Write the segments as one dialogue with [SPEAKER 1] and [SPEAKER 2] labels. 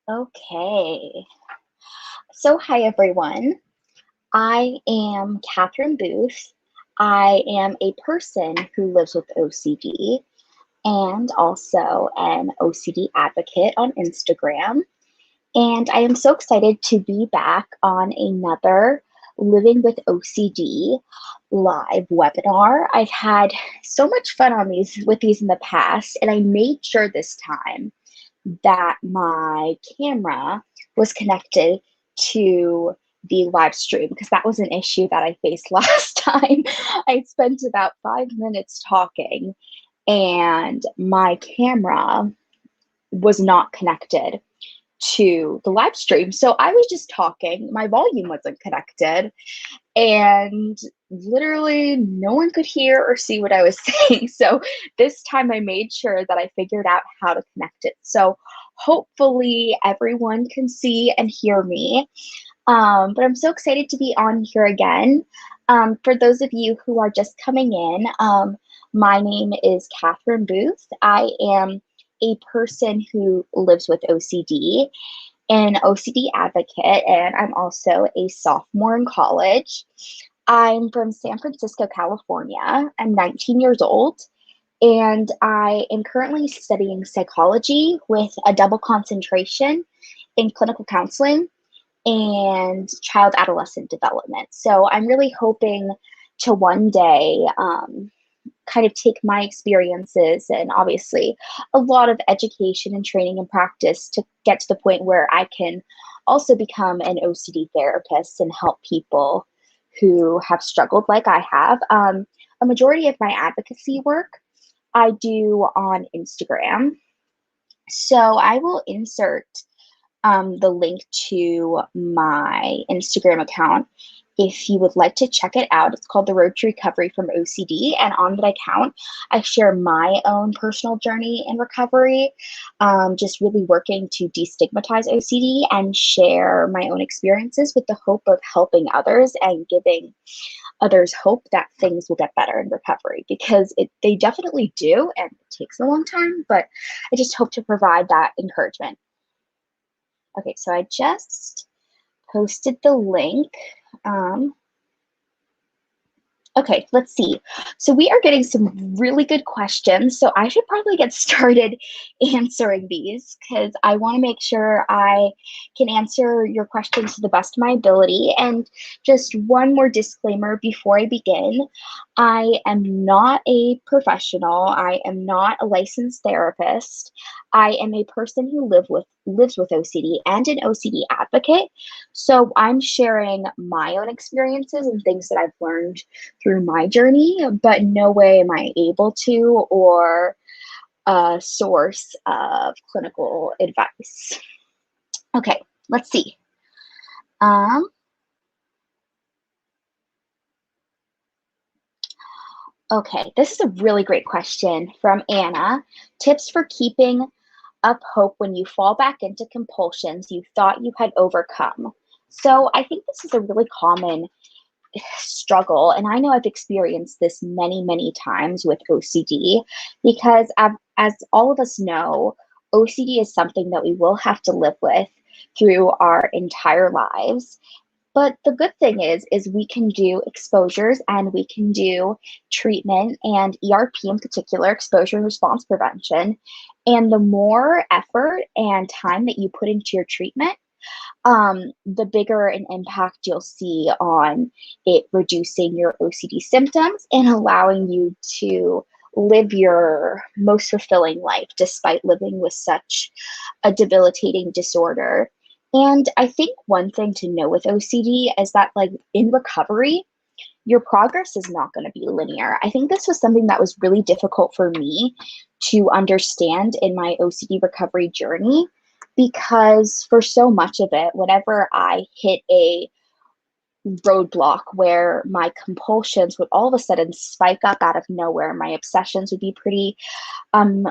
[SPEAKER 1] Okay. So, hi everyone. I am Kathryn Booth. I am a person who lives with OCD and also an OCD advocate on Instagram. And I am so excited to be back on another Living with OCD live webinar. I've had so much fun on these in the past, and I made sure this time that my camera was connected to the live stream because that was an issue that I faced last time. I spent about 5 minutes talking and my camera was not connected to the live stream. So I was just talking, my volume wasn't connected, and literally no one could hear or see what I was saying. So this time I made sure that I figured out how to connect it. So hopefully everyone can see and hear me. But I'm so excited to be on here again. For those of you who are just coming in, my name is Kathryn Booth. I am a person who lives with OCD, an OCD advocate, and I'm also a sophomore in college. I'm from San Francisco, California. I'm 19 years old, and I am currently studying psychology with a double concentration in clinical counseling and child adolescent development. So I'm really hoping to one day kind of take my experiences and obviously a lot of education and training and practice to get to the point where I can also become an OCD therapist and help people who have struggled like I have. A majority of my advocacy work I do on Instagram. So I will insert the link to my Instagram account if you would like to check it out. It's called The Road to Recovery from OCD. And on that account, I share my own personal journey in recovery, just really working to destigmatize OCD and share my own experiences with the hope of helping others and giving others hope that things will get better in recovery, because they definitely do, and it takes a long time, but I just hope to provide that encouragement. Okay, so I just posted the link. Okay, let's see. So we are getting some really good questions. So I should probably get started answering these because I want to make sure I can answer your questions to the best of my ability. And just one more disclaimer before I begin. I am not a professional. I am not a licensed therapist. I am a person who lives with OCD and an OCD advocate. So I'm sharing my own experiences and things that I've learned through my journey, but no way am I able to or a source of clinical advice. Okay, let's see. Okay, this is a really great question from Anna. Tips for keeping up hope when you fall back into compulsions you thought you had overcome. So I think this is a really common struggle. And I know I've experienced this many, many times with OCD because as all of us know, OCD is something that we will have to live with through our entire lives. But the good thing is we can do exposures and we can do treatment and ERP in particular, exposure and response prevention. And the more effort and time that you put into your treatment, the bigger an impact you'll see on it reducing your OCD symptoms and allowing you to live your most fulfilling life despite living with such a debilitating disorder. And I think one thing to know with OCD is that, like, in recovery, your progress is not going to be linear. I think this was something that was really difficult for me to understand in my OCD recovery journey, because for so much of it, whenever I hit a roadblock where my compulsions would all of a sudden spike up out of nowhere, my obsessions would be pretty um,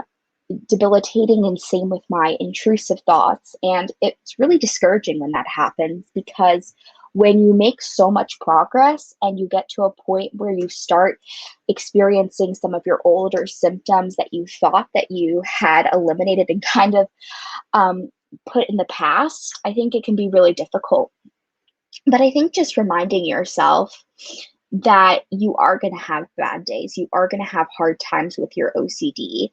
[SPEAKER 1] debilitating, and same with my intrusive thoughts. And it's really discouraging when that happens, because when you make so much progress and you get to a point where you start experiencing some of your older symptoms that you thought that you had eliminated and kind of put in the past, I think it can be really difficult. But I think just reminding yourself that you are going to have bad days, you are going to have hard times with your OCD,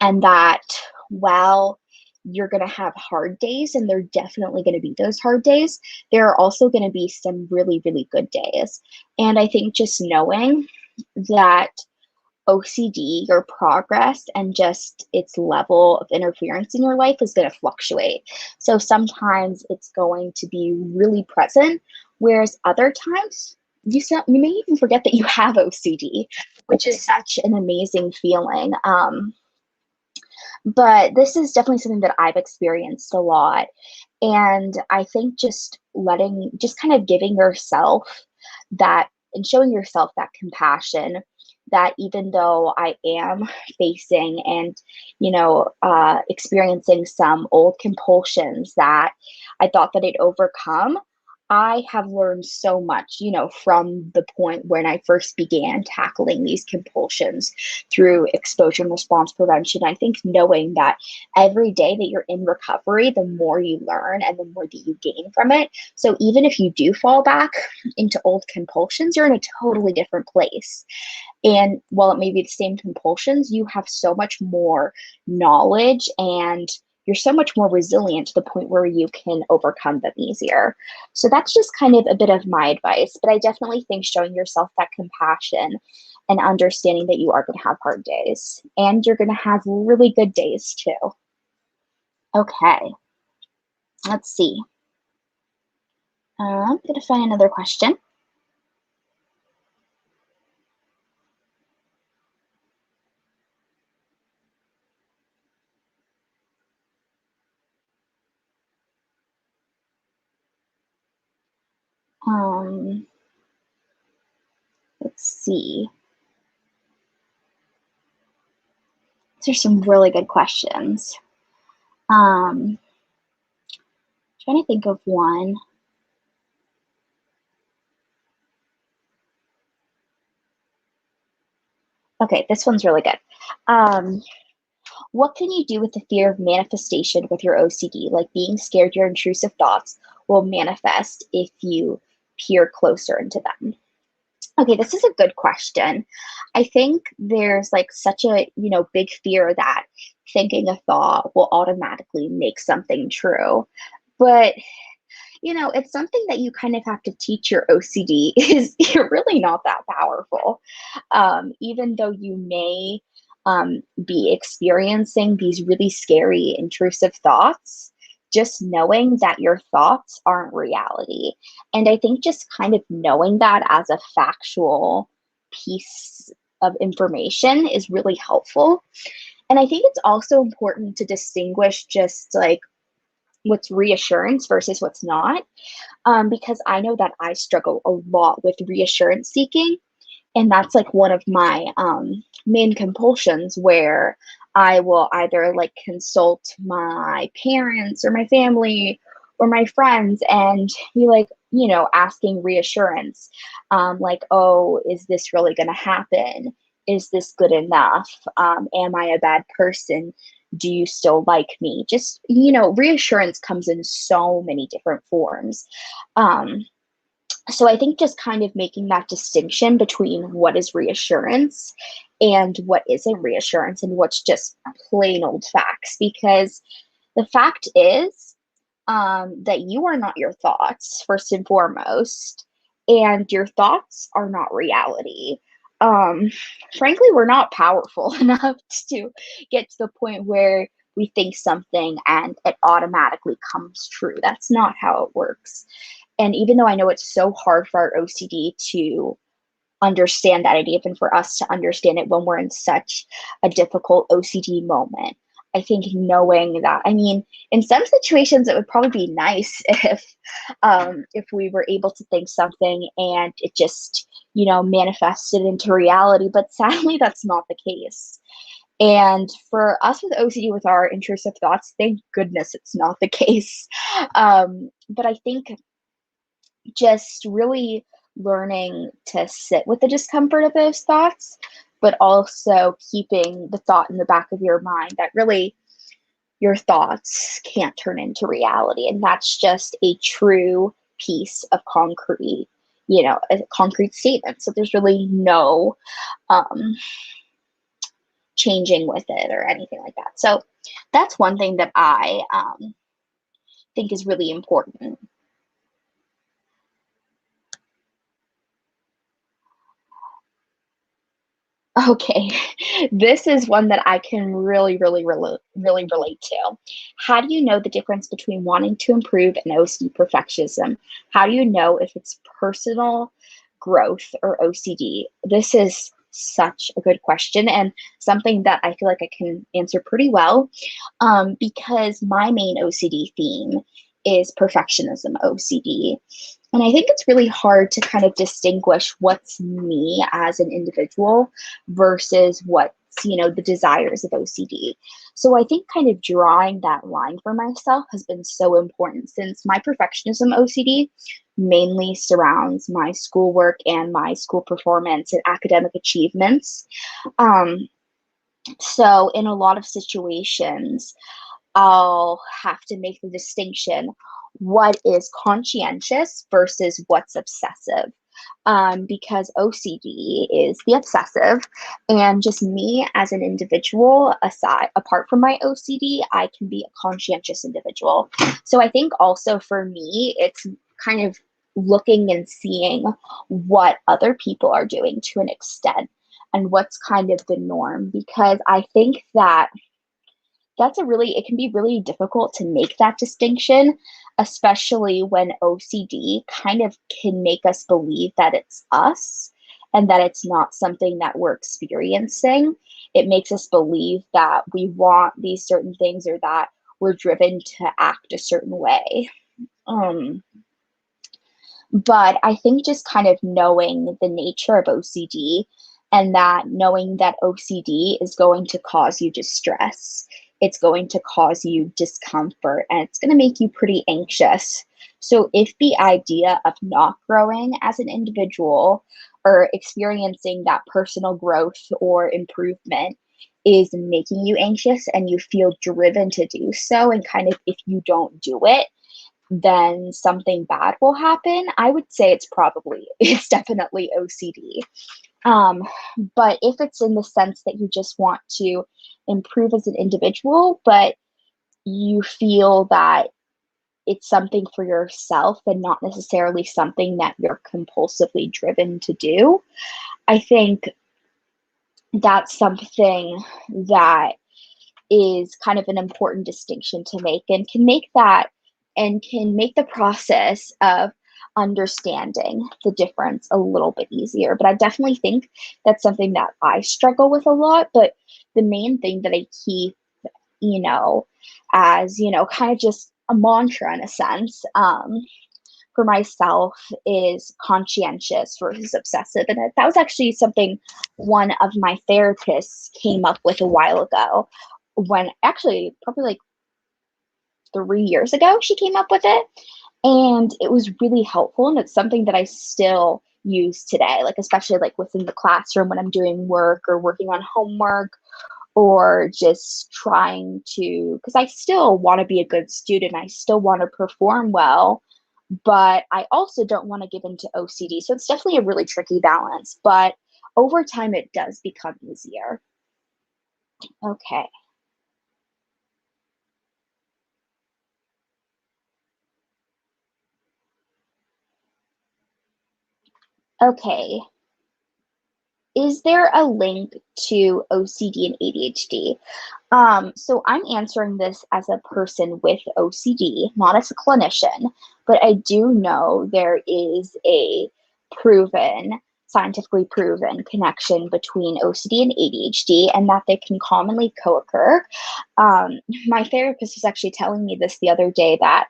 [SPEAKER 1] and that while you're going to have hard days, and they're definitely going to be those hard days, there are also going to be some really, really good days. And I think just knowing that OCD, your progress, and just its level of interference in your life is going to fluctuate. So sometimes it's going to be really present, whereas other times you may even forget that you have OCD, which is such an amazing feeling. But this is definitely something that I've experienced a lot. And I think just kind of giving yourself that and showing yourself that compassion, that even though I am facing and, experiencing some old compulsions that I thought that I'd overcome, I have learned so much, from the point when I first began tackling these compulsions through exposure and response prevention. I think knowing that every day that you're in recovery, the more you learn and the more that you gain from it. So even if you do fall back into old compulsions, you're in a totally different place. And while it may be the same compulsions, you have so much more knowledge and you're so much more resilient to the point where you can overcome them easier. So that's just kind of a bit of my advice. But I definitely think showing yourself that compassion and understanding that you are going to have hard days and you're going to have really good days too. Okay, let's see. I'm going to find another question. Let's see. These are some really good questions. Trying to think of one. Okay, this one's really good. What can you do with the fear of manifestation with your OCD? Like being scared your intrusive thoughts will manifest if you peer closer into them. Okay, this is a good question. I think there's like such a, big fear that thinking a thought will automatically make something true. But it's something that you kind of have to teach your OCD is you're really not that powerful. Even though you may be experiencing these really scary, intrusive thoughts, just knowing that your thoughts aren't reality. And I think just kind of knowing that as a factual piece of information is really helpful. And I think it's also important to distinguish just like what's reassurance versus what's not. Because I know that I struggle a lot with reassurance seeking. And that's like one of my main compulsions where I will either like consult my parents or my family or my friends and be like, asking reassurance. Like, oh, is this really going to happen? Is this good enough? Am I a bad person? Do you still like me? Just, reassurance comes in so many different forms. So I think just kind of making that distinction between what is reassurance and what isn't reassurance and what's just plain old facts. Because the fact is that you are not your thoughts, first and foremost, and your thoughts are not reality. Um, Frankly, we're not powerful enough to get to the point where we think something and it automatically comes true. That's not how it works. And even though I know it's so hard for our OCD to understand that idea, even for us to understand it when we're in such a difficult OCD moment, I think knowing that, I mean, in some situations, it would probably be nice if we were able to think something and it just, manifested into reality. But sadly, that's not the case. And for us with OCD, with our intrusive thoughts, thank goodness it's not the case. But I think just really learning to sit with the discomfort of those thoughts, but also keeping the thought in the back of your mind that really your thoughts can't turn into reality. And that's just a true piece of concrete, a concrete statement. So there's really no um, changing with it or anything like that. So that's one thing that I think is really important. Okay, this is one that I can really relate to. How do you know the difference between wanting to improve and OCD perfectionism? How do you know if it's personal growth or OCD? This is such a good question and something that I feel like I can answer pretty well, because my main OCD theme is perfectionism OCD. And I think it's really hard to kind of distinguish what's me as an individual versus what's, the desires of OCD. So I think kind of drawing that line for myself has been so important, since my perfectionism OCD mainly surrounds my schoolwork and my school performance and academic achievements. Um, so in a lot of situations, I'll have to make the distinction: what is conscientious versus what's obsessive. Because OCD is the obsessive, and just me as an individual, apart from my OCD, I can be a conscientious individual. So I think also for me, it's kind of looking and seeing what other people are doing to an extent and what's kind of the norm, because I think that it can be really difficult to make that distinction, especially when OCD kind of can make us believe that it's us and that it's not something that we're experiencing. It makes us believe that we want these certain things or that we're driven to act a certain way. Um, but I think just kind of knowing the nature of OCD, and that knowing that OCD is going to cause you distress, it's going to cause you discomfort, and it's going to make you pretty anxious. So if the idea of not growing as an individual or experiencing that personal growth or improvement is making you anxious and you feel driven to do so, and kind of if you don't do it, then something bad will happen, I would say it's definitely OCD. Um, but if it's in the sense that you just want to improve as an individual, but you feel that it's something for yourself and not necessarily something that you're compulsively driven to do, I think that's something that is kind of an important distinction to make, and can make the process of understanding the difference a little bit easier. But I definitely think that's something that I struggle with a lot. But the main thing that I keep, as, kind of just a mantra in a sense, for myself, is conscientious versus obsessive. And that was actually something one of my therapists came up with a while ago, when actually probably like 3 years ago, she came up with it. And it was really helpful. And it's something that I still use today, like especially like within the classroom when I'm doing work or working on homework, or just trying to, because I still want to be a good student. I still want to perform well, but I also don't want to give into OCD. So it's definitely a really tricky balance, but over time it does become easier. Okay. Okay. Is there a link to OCD and ADHD? So I'm answering this as a person with OCD, not as a clinician, but I do know there is a scientifically proven connection between OCD and ADHD, and that they can commonly co-occur. My therapist was actually telling me this the other day, that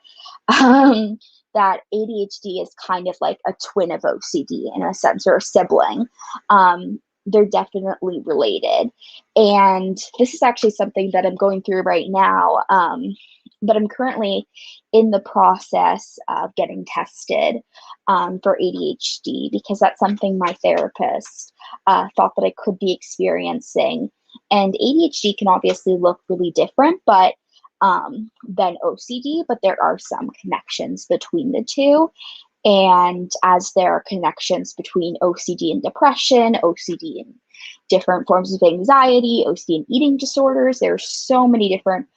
[SPEAKER 1] um, that ADHD is kind of like a twin of OCD in a sense, or a sibling. They're definitely related. And this is actually something that I'm going through right now. But I'm currently in the process of getting tested for ADHD, because that's something my therapist thought that I could be experiencing. And ADHD can obviously look really different, but than OCD, but there are some connections between the two. And as there are connections between OCD and depression, OCD and different forms of anxiety, OCD and eating disorders, there's so many different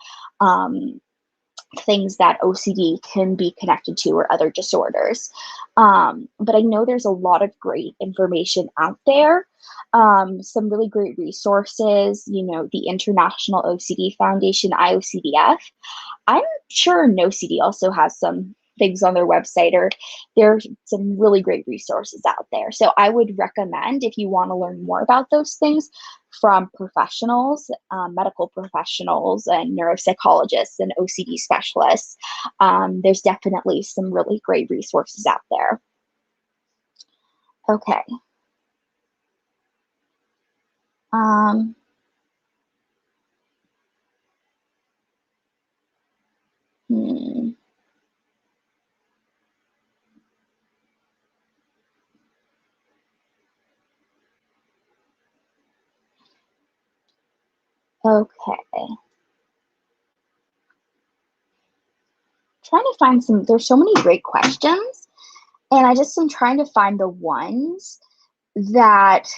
[SPEAKER 1] things that OCD can be connected to, or other disorders. But I know there's a lot of great information out there. Some really great resources, the International OCD Foundation, IOCDF. I'm sure NoCD also has some things on their website, or there's some really great resources out there. So I would recommend, if you want to learn more about those things from professionals, medical professionals and neuropsychologists and OCD specialists, there's definitely some really great resources out there. Okay. Hmm. Okay. Trying to find there's so many great questions, and I just am trying to find the ones that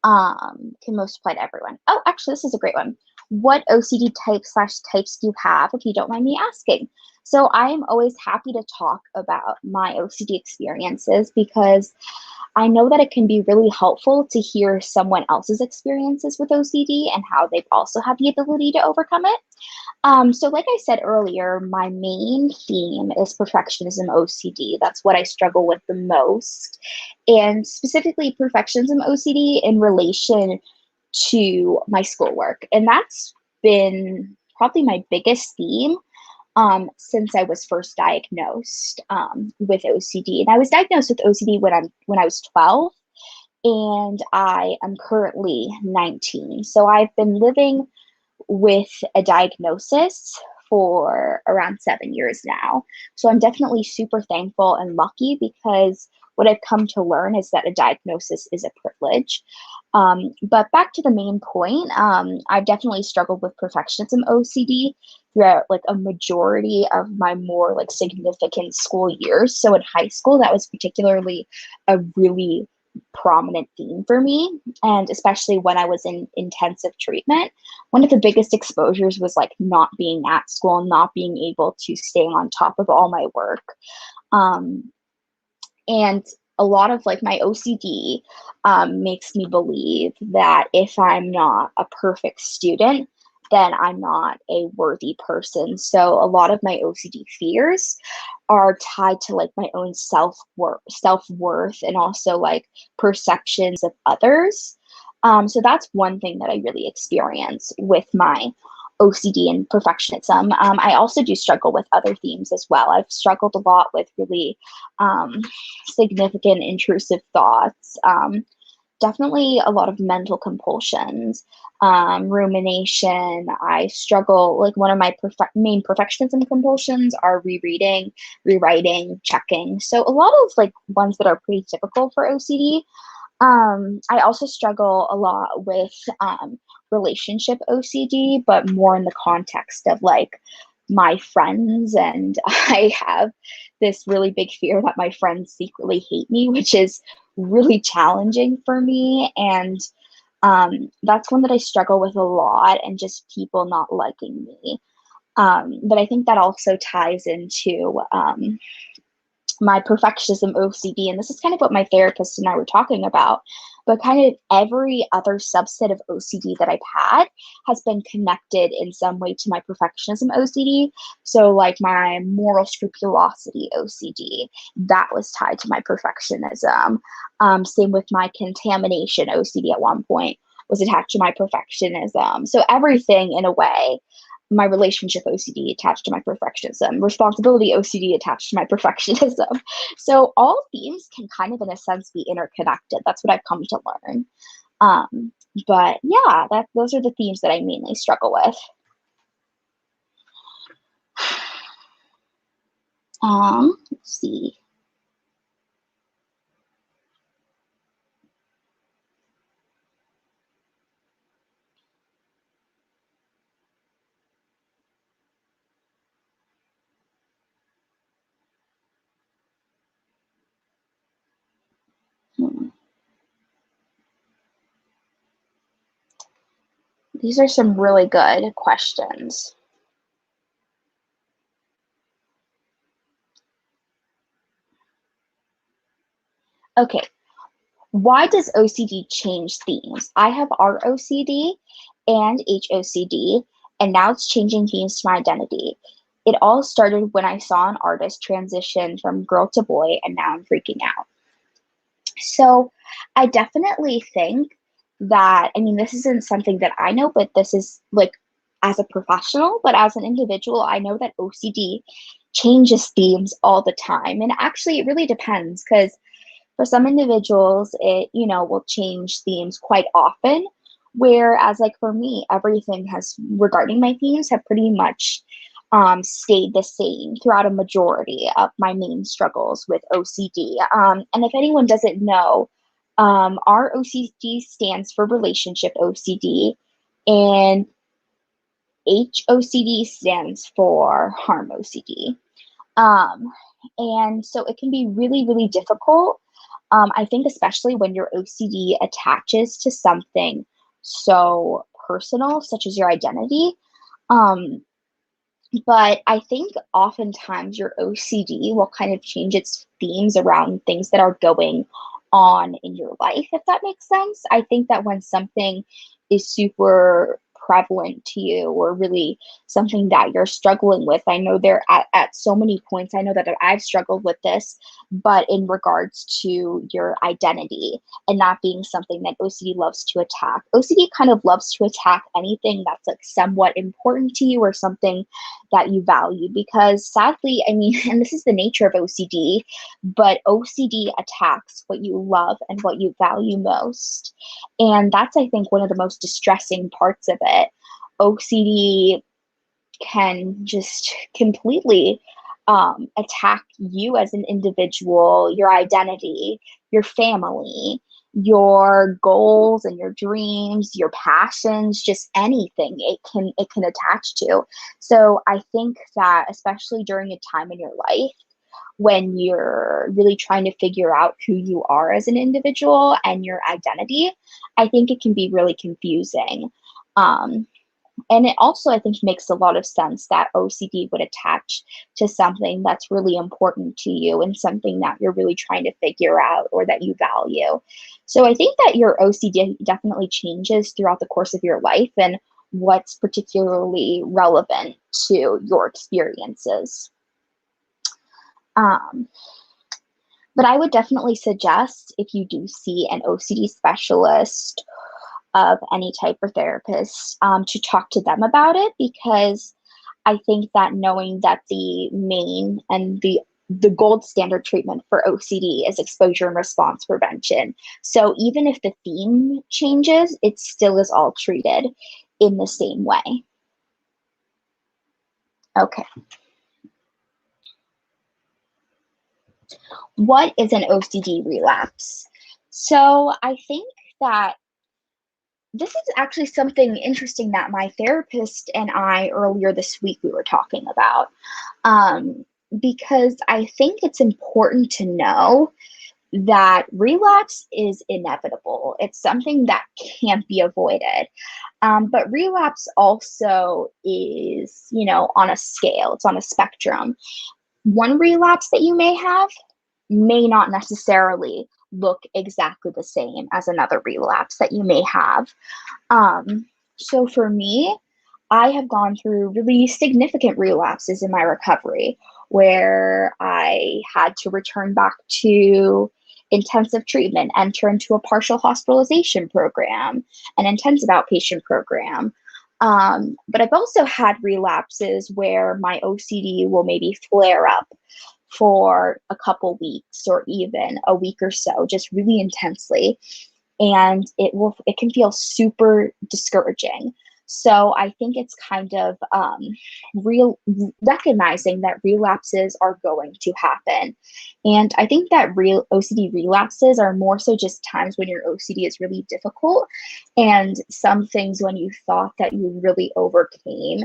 [SPEAKER 1] can most apply to everyone. Oh, actually, this is a great one. What OCD types do you have, if you don't mind me asking? So I am always happy to talk about my OCD experiences, because I know that it can be really helpful to hear someone else's experiences with OCD and how they've also had the ability to overcome it. So like I said earlier, my main theme is perfectionism OCD. That's what I struggle with the most. And specifically perfectionism OCD in relation to my schoolwork. And that's been probably my biggest theme since I was first diagnosed with OCD. And I was diagnosed with OCD when I was 12, and I am currently 19. So I've been living with a diagnosis for around 7 years now. So I'm definitely super thankful and lucky, because what I've come to learn is that a diagnosis is a privilege. But back to the main point, I've definitely struggled with perfectionism OCD throughout like a majority of my more like significant school years. So in high school, that was particularly a really prominent theme for me, and especially when I was in intensive treatment. One of the biggest exposures was like not being at school, not being able to stay on top of all my work. And a lot of like my OCD makes me believe that if I'm not a perfect student, then I'm not a worthy person. So a lot of my OCD fears are tied to like my own self-worth, and also like perceptions of others. So that's one thing that I really experience with my OCD and perfectionism. I also do struggle with other themes as well. I've struggled a lot with really significant intrusive thoughts. Definitely a lot of mental compulsions, rumination. I struggle, like one of my main perfectionism compulsions are rereading, rewriting, checking. So a lot of like ones that are pretty typical for OCD. I also struggle a lot with relationship OCD, but more in the context of like my friends. And I have this really big fear that my friends secretly hate me, which is really challenging for me. And that's one that I struggle with a lot, and just people not liking me. But I think that also ties into my perfectionism OCD. And this is kind of what my therapist and I were talking about. But kind of every other subset of OCD that I've had has been connected in some way to my perfectionism OCD. So, like my moral scrupulosity OCD, that was tied to my perfectionism. Same with my contamination OCD at one point was attached to my perfectionism. So, everything in a way, my relationship OCD attached to my perfectionism, responsibility OCD attached to my perfectionism. So all themes can kind of, in a sense, be interconnected. That's what I've come to learn. But yeah, those are the themes that I mainly struggle with. Let's see. These are some really good questions. Okay, why does OCD change themes? I have ROCD and HOCD, and now it's changing themes to my identity. It all started when I saw an artist transition from girl to boy, and now I'm freaking out. So I definitely think that, I mean, this isn't something that I know, but this is like as a professional, but as an individual, I know that OCD changes themes all the time. And actually, it really depends because for some individuals, it, will change themes quite often. Whereas, like for me, everything has regarding my themes have pretty much stayed the same throughout a majority of my main struggles with OCD. And if anyone doesn't know, our OCD stands for relationship OCD, and HOCD stands for harm OCD. Um, and so it can be really, really difficult. I think especially when your OCD attaches to something so personal, such as your identity. Um, but I think oftentimes your OCD will kind of change its themes around things that are going on in your life, if that makes sense. I think that when something is super prevalent to you or really something that you're struggling with, I know there at so many points, I know that I've struggled with this, but in regards to your identity and that being something that OCD loves to attack. OCD kind of loves to attack anything that's like somewhat important to you or something that you value, because sadly, I mean, and this is the nature of OCD, but OCD attacks what you love and what you value most. And that's, I think, one of the most distressing parts of it. OCD can just completely attack you as an individual, your identity, your family, your goals and your dreams, your passions, just anything it can attach to. So I think that especially during a time in your life when you're really trying to figure out who you are as an individual and your identity, I think it can be really confusing. Um, and it also, I think, makes a lot of sense that OCD would attach to something that's really important to you and something that you're really trying to figure out or that you value. So I think that your OCD definitely changes throughout the course of your life and what's particularly relevant to your experiences. Um, but I would definitely suggest, if you do see an OCD specialist of any type or therapist, to talk to them about it, because I think that knowing that the main and the gold standard treatment for OCD is exposure and response prevention. So even if the theme changes, it still is all treated in the same way. Okay. What is an OCD relapse? So I think that this is actually something interesting that my therapist and I earlier this week we were talking about, because I think it's important to know that relapse is inevitable. It's something that can't be avoided. But relapse also is, on a scale, it's on a spectrum. One relapse that you may have may not necessarily look exactly the same as another relapse that you may have. So for me, I have gone through really significant relapses in my recovery where I had to return back to intensive treatment, enter into a partial hospitalization program, an intensive outpatient program. But I've also had relapses where my OCD will maybe flare up for a couple weeks or even a week or so, just really intensely. And it can feel super discouraging. So I think it's kind of recognizing that relapses are going to happen. And I think that real OCD relapses are more so just times when your OCD is really difficult and some things when you thought that you really overcame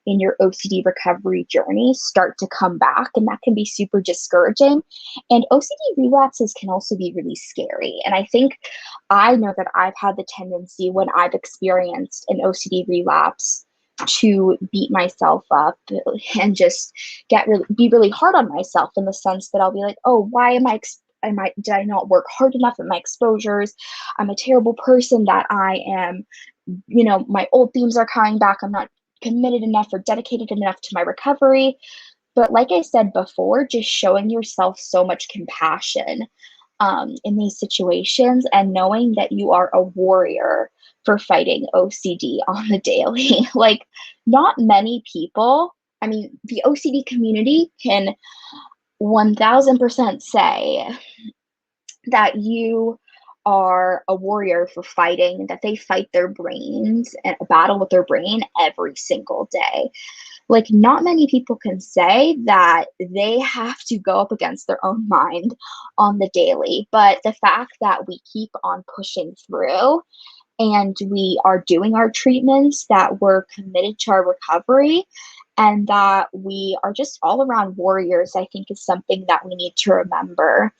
[SPEAKER 1] in your OCD recovery journey start to come back, and that can be super discouraging. And OCD relapses can also be really scary. And I know that I've had the tendency when I've experienced an OCD relapse to beat myself up and just be really hard on myself, in the sense that I'll be like, oh, why did I not work hard enough at my exposures? I'm a terrible person, that I am, my old themes are coming back. I'm not committed enough or dedicated enough to my recovery. But like I said before, just showing yourself so much compassion in these situations, and knowing that you are a warrior for fighting OCD on the daily. Like, not many people, I mean, the OCD community can 1000% say that you are a warrior for fighting, that they fight their brains and a battle with their brain every single day. Like, not many people can say that they have to go up against their own mind on the daily. But the fact that we keep on pushing through, and we are doing our treatments, that we're committed to our recovery, and that we are just all around warriors, I think is something that we need to remember,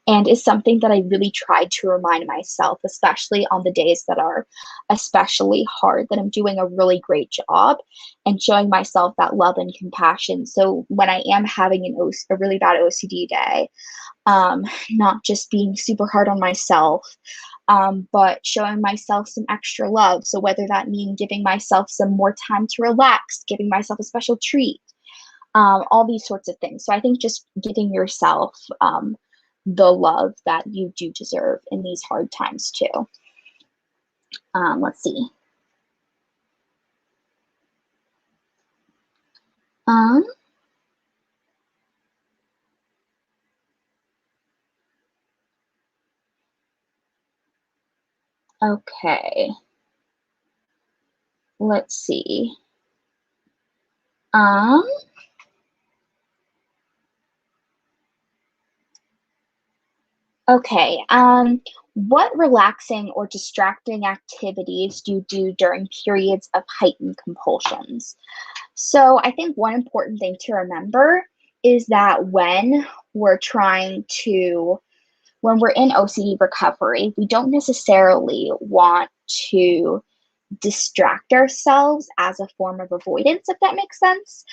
[SPEAKER 1] and is something that I really tried to remind myself, especially on the days that are especially hard, that I'm doing a really great job and showing myself that love and compassion. So when I am having a really bad OCD day, not just being super hard on myself, but showing myself some extra love. So whether that means giving myself some more time to relax, giving myself a special treat, all these sorts of things. So I think just giving yourself the love that you do deserve in these hard times too. Let's see. Okay. Let's see. Okay. What relaxing or distracting activities do you do during periods of heightened compulsions? So I think one important thing to remember is that when we're in OCD recovery, we don't necessarily want to distract ourselves as a form of avoidance, if that makes sense.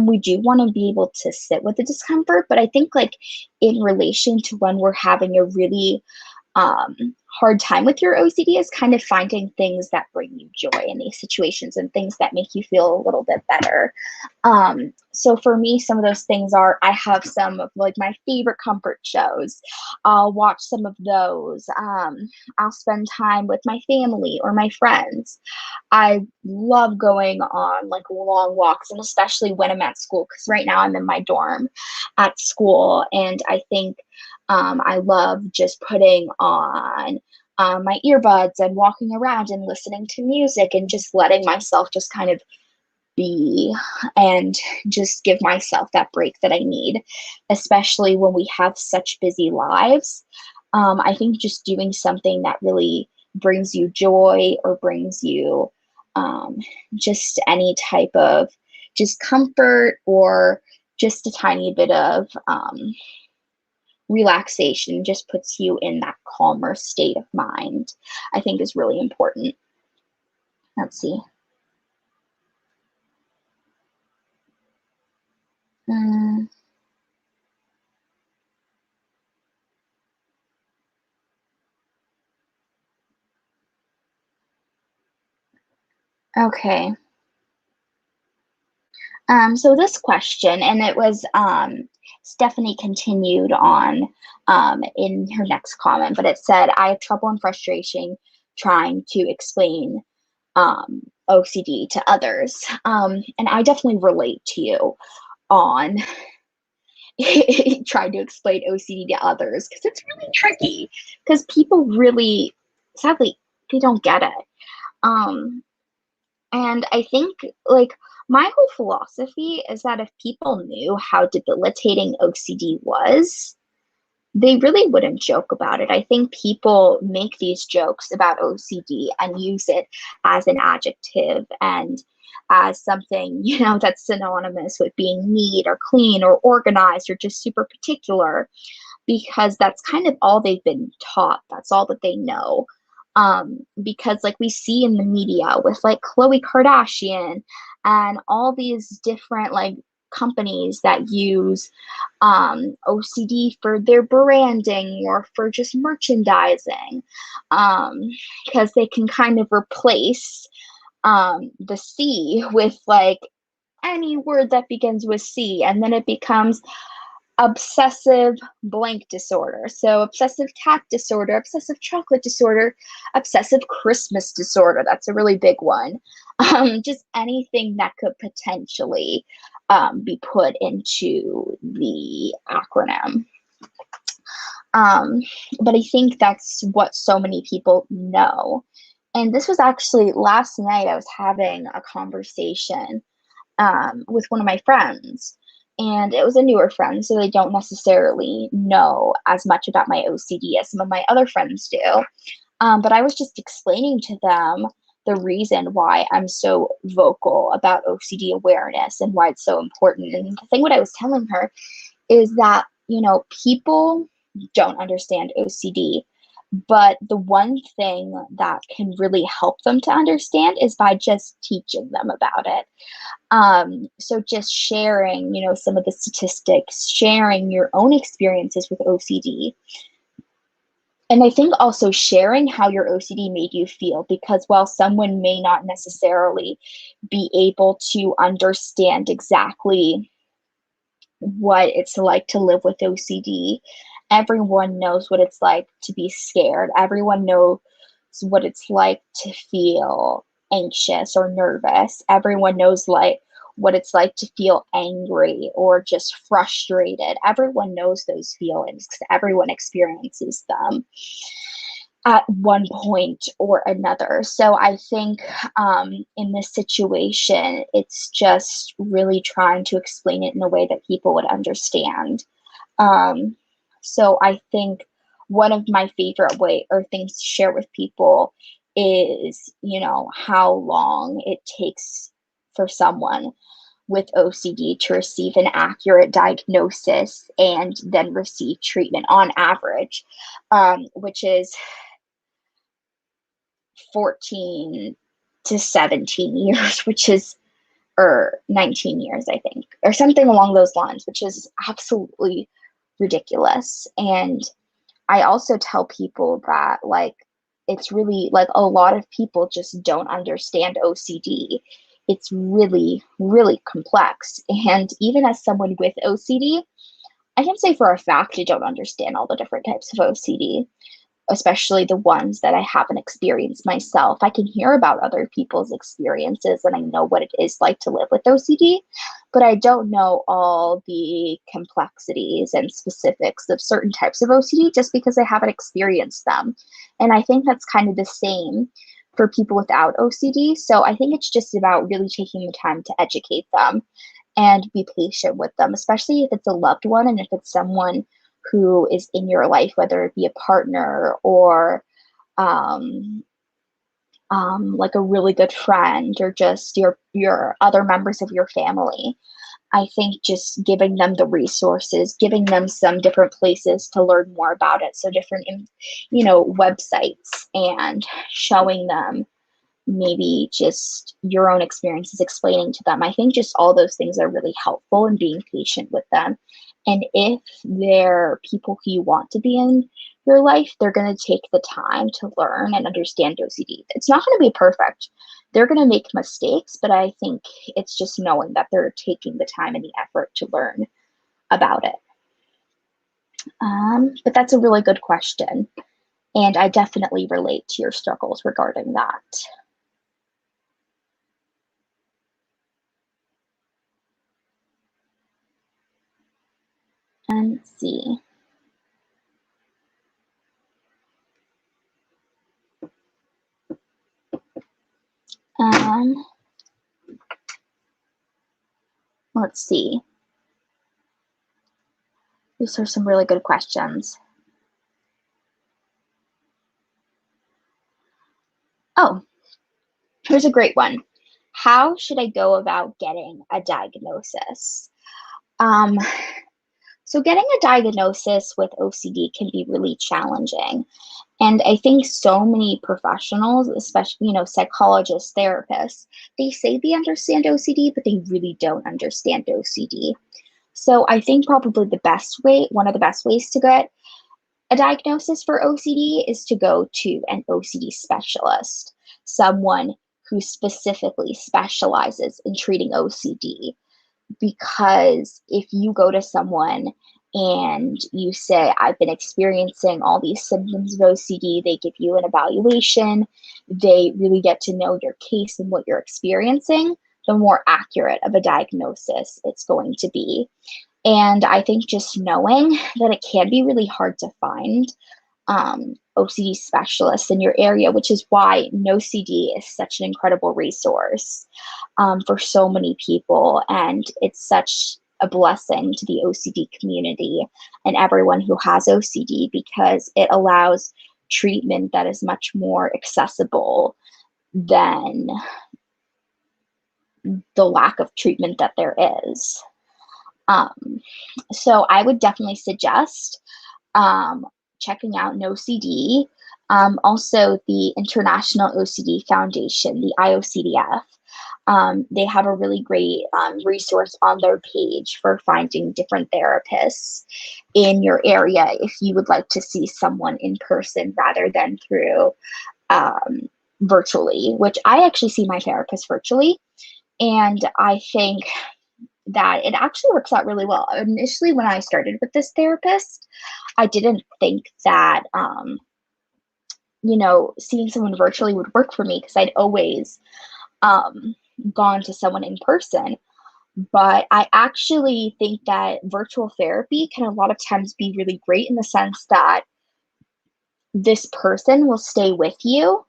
[SPEAKER 1] We do want to be able to sit with the discomfort, but I think, like, in relation to when we're having a really hard time with your OCD, is kind of finding things that bring you joy in these situations, and things that make you feel a little bit better. So for me, some of those things are, I have some of, like, my favorite comfort shows. I'll watch some of those. I'll spend time with my family or my friends. I love going on, like, long walks, and especially when I'm at school, because right now I'm in my dorm at school, and I think I love just putting on my earbuds and walking around and listening to music, and just letting myself just kind of be, and just give myself that break that I need, especially when we have such busy lives. I think just doing something that really brings you joy, or brings you just any type of just comfort, or just a tiny bit of relaxation, just puts you in that calmer state of mind, I think is really important. Let's see. Okay. So this question, and it was Stephanie continued on in her next comment, but it said, I have trouble and frustration trying to explain OCD to others. And I definitely relate to you on trying to explain OCD to others, because it's really tricky, because people really, sadly, they don't get it. And I think, like, my whole philosophy is that if people knew how debilitating OCD was, they really wouldn't joke about it. I think people make these jokes about OCD and use it as an adjective and as something, that's synonymous with being neat or clean or organized or just super particular, because that's kind of all they've been taught. That's all that they know. Because like we see in the media with like Khloe Kardashian and all these different like companies that use OCD for their branding or for just merchandising, because they can kind of replace the C with like any word that begins with C, and then it becomes obsessive blank disorder. So obsessive cat disorder, obsessive chocolate disorder, obsessive Christmas disorder. That's a really big one. Just anything that could potentially be put into the acronym. But I think that's what so many people know. And this was actually last night, I was having a conversation with one of my friends. And it was a newer friend, so they don't necessarily know as much about my OCD as some of my other friends do. But I was just explaining to them the reason why I'm so vocal about OCD awareness and why it's so important. And the thing what I was telling her is that, people don't understand OCD. But the one thing that can really help them to understand is by just teaching them about it. So just sharing, some of the statistics, sharing your own experiences with OCD. And I think also sharing how your OCD made you feel, because while someone may not necessarily be able to understand exactly what it's like to live with OCD, everyone knows what it's like to be scared. Everyone knows what it's like to feel anxious or nervous. Everyone knows like what it's like to feel angry or just frustrated. Everyone knows those feelings. Everyone experiences them at one point or another. So I think in this situation, it's just really trying to explain it in a way that people would understand. So I think one of my favorite way or things to share with people is, how long it takes for someone with OCD to receive an accurate diagnosis and then receive treatment on average, which is 14 to 17 years, or 19 years, I think, or something along those lines, which is absolutely ridiculous. And I also tell people that, like, it's really like a lot of people just don't understand OCD. It's really, really complex. And even as someone with OCD, I can say for a fact I don't understand all the different types of OCD, especially the ones that I haven't experienced myself. I can hear about other people's experiences and I know what it is like to live with OCD, but I don't know all the complexities and specifics of certain types of OCD just because I haven't experienced them. And I think that's kind of the same for people without OCD. So I think it's just about really taking the time to educate them and be patient with them, especially if it's a loved one and if it's someone who is in your life, whether it be a partner or like a really good friend or just your other members of your family. I think just giving them the resources, giving them some different places to learn more about it, so different, websites, and showing them maybe just your own experiences, explaining to them. I think just all those things are really helpful in being patient with them. And if they're people who you want to be in your life, they're going to take the time to learn and understand OCD. It's not going to be perfect. They're going to make mistakes, but I think it's just knowing that they're taking the time and the effort to learn about it. But that's a really good question. And I definitely relate to your struggles regarding that. And let's see. Let's see. These are some really good questions. Oh, here's a great one. How should I go about getting a diagnosis? Um, so getting a diagnosis with OCD can be really challenging. And I think so many professionals, especially, psychologists, therapists, they say they understand OCD, but they really don't understand OCD. So I think probably one of the best ways to get a diagnosis for OCD is to go to an OCD specialist, someone who specifically specializes in treating OCD. Because if you go to someone and you say, I've been experiencing all these symptoms of OCD, they give you an evaluation, they really get to know your case and what you're experiencing, the more accurate of a diagnosis it's going to be. And I think just knowing that it can be really hard to find OCD specialists in your area, which is why NoCD is such an incredible resource for so many people. And it's such a blessing to the OCD community and everyone who has OCD, because it allows treatment that is much more accessible than the lack of treatment that there is. So I would definitely suggest checking out NoCD. Also, the International OCD Foundation, the IOCDF. They have a really great resource on their page for finding different therapists in your area if you would like to see someone in person rather than through virtually, which I actually see my therapist virtually. And I think that it actually works out really well. Initially, when I started with this therapist, I didn't think that, seeing someone virtually would work for me, because I'd always gone to someone in person. But I actually think that virtual therapy can a lot of times be really great, in the sense that this person will stay with you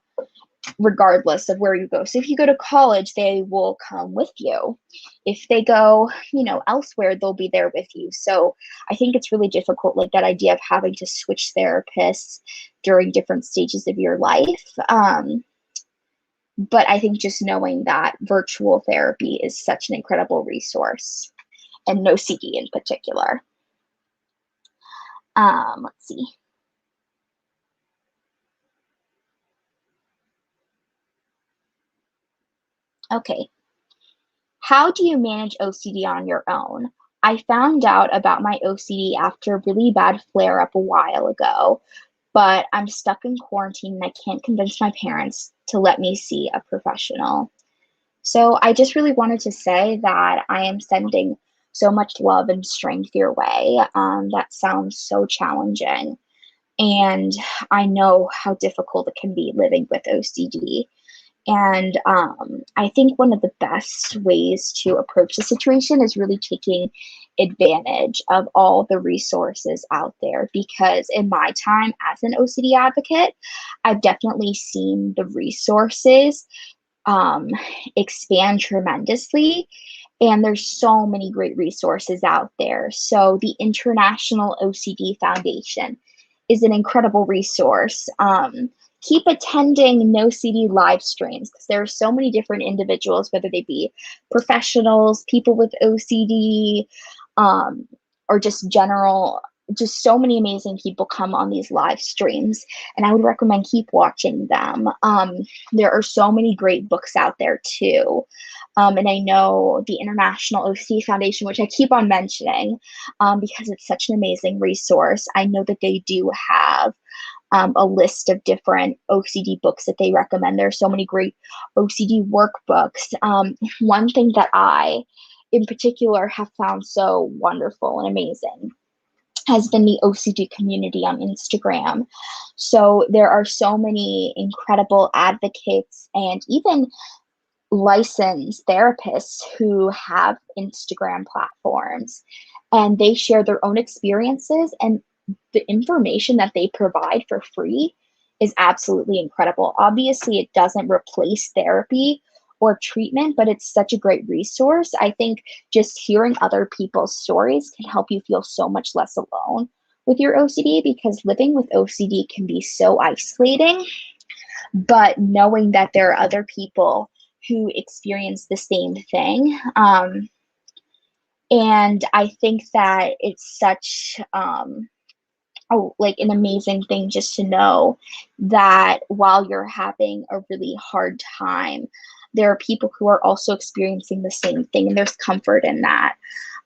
[SPEAKER 1] regardless of where you go. So if you go to college, they will come with you. If they go, elsewhere, they'll be there with you. So I think it's really difficult, like that idea of having to switch therapists during different stages of your life. But I think just knowing that virtual therapy is such an incredible resource, and NoCD in particular. Let's see. Okay. How do you manage OCD on your own? I found out about my OCD after a really bad flare up a while ago, but I'm stuck in quarantine and I can't convince my parents to let me see a professional. So I just really wanted to say that I am sending so much love and strength your way. That sounds so challenging. And I know how difficult it can be living with OCD. And I think one of the best ways to approach the situation is really taking advantage of all the resources out there. Because in my time as an OCD advocate, I've definitely seen the resources expand tremendously. And there's so many great resources out there. So the International OCD Foundation is an incredible resource. Keep attending NoCD live streams, because there are so many different individuals, whether they be professionals, people with OCD, or just so many amazing people come on these live streams, and I would recommend keep watching them. There are so many great books out there too. And I know the International OCD Foundation, which I keep on mentioning because it's such an amazing resource. I know that they do have a list of different OCD books that they recommend. There are so many great OCD workbooks. One thing that I, in particular, have found so wonderful and amazing has been the OCD community on Instagram. So there are so many incredible advocates and even licensed therapists who have Instagram platforms, and they share their own experiences, and the information that they provide for free is absolutely incredible. Obviously, it doesn't replace therapy or treatment, but it's such a great resource. I think just hearing other people's stories can help you feel so much less alone with your OCD, because living with OCD can be so isolating. but knowing that there are other people who experience the same thing. And I think that it's such like an amazing thing just to know that while you're having a really hard time, there are people who are also experiencing the same thing, and there's comfort in that.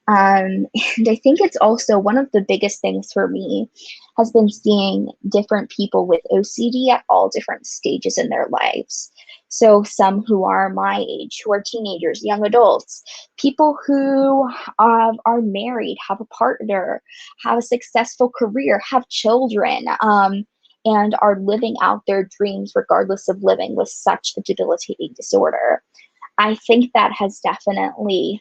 [SPEAKER 1] And I think it's also one of the biggest things for me has been seeing different people with OCD at all different stages in their lives. So some who are my age, who are teenagers, young adults, people who are married, have a partner, have a successful career, have children, and are living out their dreams regardless of living with such a debilitating disorder. I think that has definitely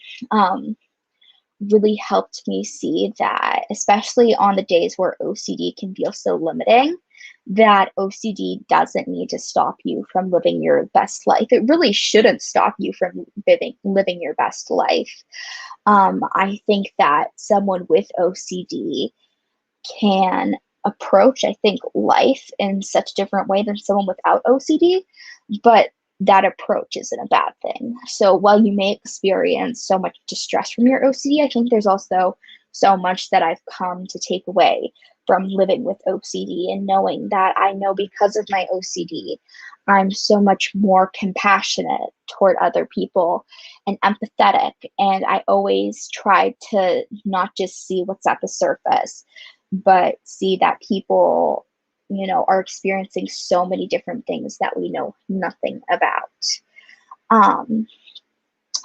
[SPEAKER 1] really helped me see that, especially on the days where OCD can feel so limiting, that OCD doesn't need to stop you from living your best life. It really shouldn't stop you from living your best life. I think that someone with OCD can approach, I think, life in such a different way than someone without OCD, but that approach isn't a bad thing. So while you may experience so much distress from your OCD, I think there's also so much that I've come to take away from living with OCD, and knowing that I know because of my OCD, I'm so much more compassionate toward other people and empathetic. And I always try to not just see what's at the surface, but see that people, are experiencing so many different things that we know nothing about.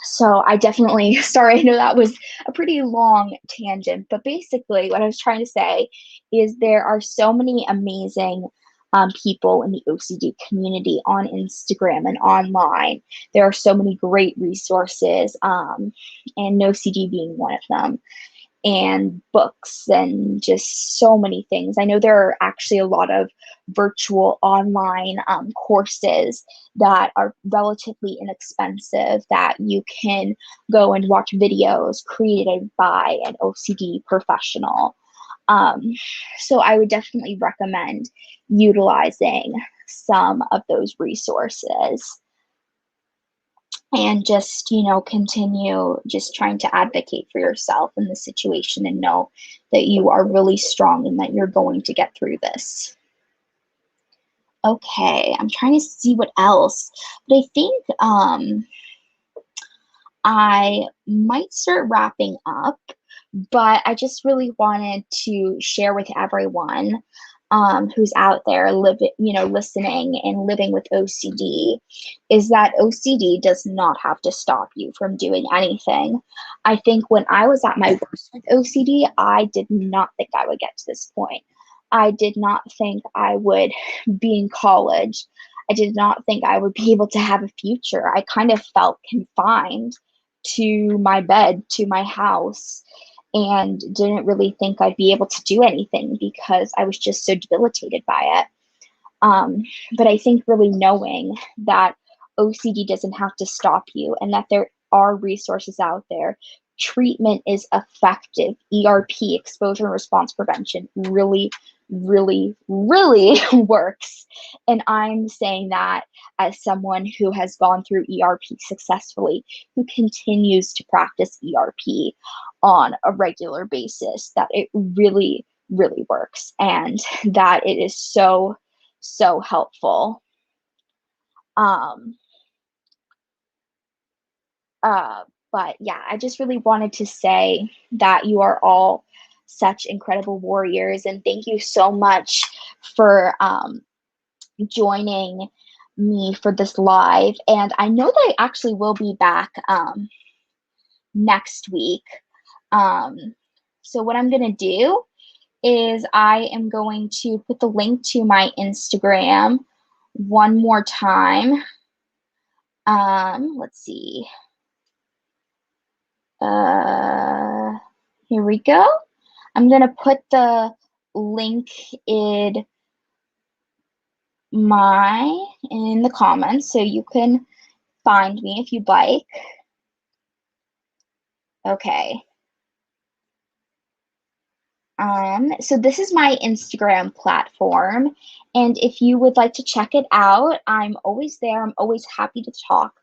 [SPEAKER 1] So I definitely, sorry, I know that was a pretty long tangent, but basically what I was trying to say is there are so many amazing people in the OCD community on Instagram and online. There are so many great resources, and NoCD being one of them, and books and just so many things. I know there are actually a lot of virtual online courses that are relatively inexpensive that you can go and watch videos created by an OCD professional. So I would definitely recommend utilizing some of those resources, and just continue just trying to advocate for yourself in the situation, and know that you are really strong and that you're going to get through this. Okay, I'm trying to see what else, but I think I might start wrapping up, but I just really wanted to share with everyone who's out there listening and living with OCD, is that OCD does not have to stop you from doing anything. I think when I was at my worst with OCD, I did not think I would get to this point. I did not think I would be in college. I did not think I would be able to have a future. I kind of felt confined to my bed, to my house, and didn't really think I'd be able to do anything because I was just so debilitated by it. But I think really knowing that OCD doesn't have to stop you, and that there are resources out there. Treatment is effective. ERP, exposure and response prevention, really, really, really works. And I'm saying that as someone who has gone through ERP successfully, who continues to practice ERP on a regular basis, that it really, really works, and that it is so, so helpful. But yeah, I just really wanted to say that you are all such incredible warriors, and thank you so much for joining me for this live. And I know that I actually will be back next week. So what I'm going to do is I am going to put the link to my Instagram one more time. Let's see. Here we go. I'm going to put the link in the comments so you can find me if you'd like. Okay. So this is my Instagram platform, and if you would like to check it out, I'm always there. I'm always happy to talk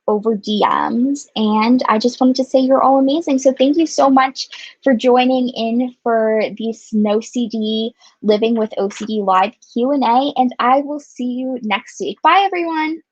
[SPEAKER 1] over DMs, and I just wanted to say you're all amazing. So thank you so much for joining in for this No CD Living with OCD live Q&A, and I will see you next week. Bye, everyone.